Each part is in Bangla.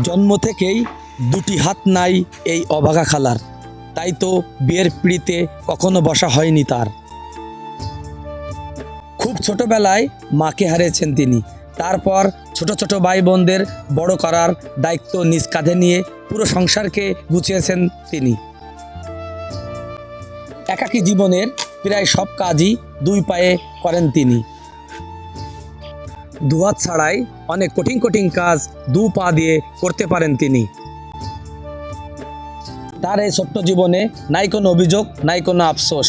জন্ম থেকেই দুটি হাত নাই এই অভাগা খালার, তাই তো বিয়ের পিঁড়িতে কখনো বসা হয়নি তার। খুব ছোটবেলায় মাকে হারিয়েছেন তিনি, তারপর ছোট ছোট ভাই বোনদের বড় করার দায়িত্ব নিজ কাঁধে নিয়ে পুরো সংসারকে গুছিয়েছেন তিনি। একাকী জীবনের প্রায় সব কাজই দুই পায়ে করেন তিনি। দুহাত ছাড়াই অনেক কঠিন কঠিন কাজ দু পা দিয়ে করতে পারেন তিনি। তার এই ছোট্ট জীবনে নাই কোনো অভিযোগ, নাই কোনো আফসোস।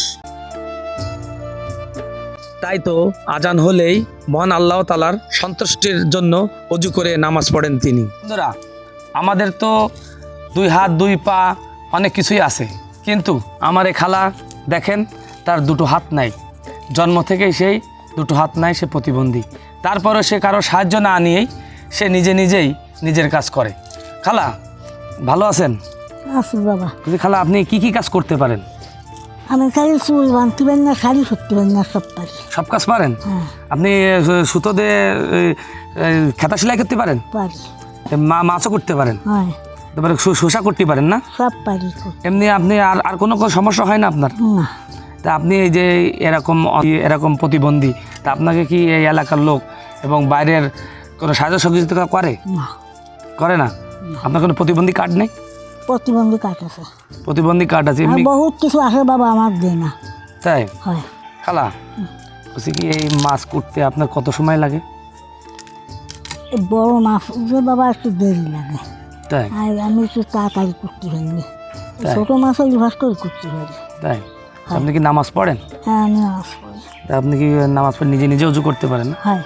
তাই তো আজান হলেই মহান আল্লাহ তাআলার সন্তুষ্টির জন্য অজু করে নামাজ পড়েন তিনি। বন্ধুরা, আমাদের তো দুই হাত দুই পা অনেক কিছুই আছে, কিন্তু আমার এই খালা দেখেন তার দুটো হাত নাই, জন্ম থেকেই সেই দুটো হাত নাই, সে প্রতিবন্ধী। তারপরে সে কারো সাহায্য না নিয়েই সে নিজেই নিজের কাজ করে। খালা ভালো আছেন? আছি বাবা। খালা আপনি কি কি কাজ করতে পারেন? আমি খালি চুল বাঁধতে পারি না, শাড়ি করতে পারি না, সব পারি। সব কাজ পারেন? হ্যাঁ আপনি সুতো দিয়ে খেতা সেলাই করতে পারেন? পারি। মাছও করতে পারেন? হয়। তারপরে শসা করতে পারেন না? সব পারি। এমনি আপনি আর কোনো সমস্যা হয় না আপনার? না। তা আপনি এই যে এরকম প্রতিবন্ধী, তা আপনাকে কি এই এলাকার লোক এবং বাইরের কোনো সাহায্য সহযোগিতা না। করে না? আপনার কোনো প্রতিবন্ধী কার্ড নেই? প্রতিবন্ধী কার্ড আছে। প্রতিবন্ধী কার্ড আছে আর এমনি? বহুত কিছু আছে বাবা, আমার দেয় না। তাই? হয়। খালা বলছি কি, এই মাছ করতে আপনার কত সময় লাগে? এই বড় মাছ যে বাবা একটু দেরি লাগে। তাই? আর আমি একটু তাড়াতাড়ি করতে পারি। তাই? ছোটো মাছ লিভাস করে করতে পারি। তাই? আপনি কি নামাজ পড়েন? হ্যাঁ আমি নামাজ পড়ি। তা আপনি কি নামাজ পড়ে নিজে উজু করতে পারেন না? হয়।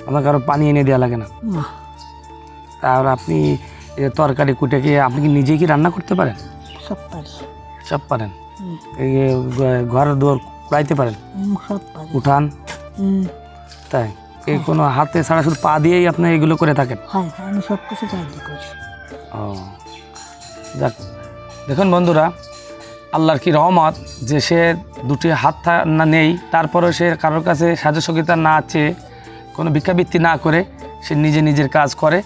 আপনার কারো পানি এনে দেওয়া লাগে না? না। আর আপনি তরকারি কুটে কি আপনি কি নিজেই কি রান্না করতে পারেন? সব পারি। সব পারেন? এই ঘর দুয়ার কুড়াইতে পারেন? সব পারি। উঠান? তাই? এই কোনো হাতে ছাড়া শুধু পা দিয়েই আপনি এগুলো করে থাকেন? হয়, আমি সব কিছু কাজ করি। ও যাক, দেখুন বন্ধুরা, আল্লাহর কি রহমত যে সে দুটি হাত না নেই, তারপরেও সে কারোর কাছে সাহায্য সহযোগিতা না চেয়ে কোনো ভিক্ষাবৃত্তি না করে সে নিজের কাজ করে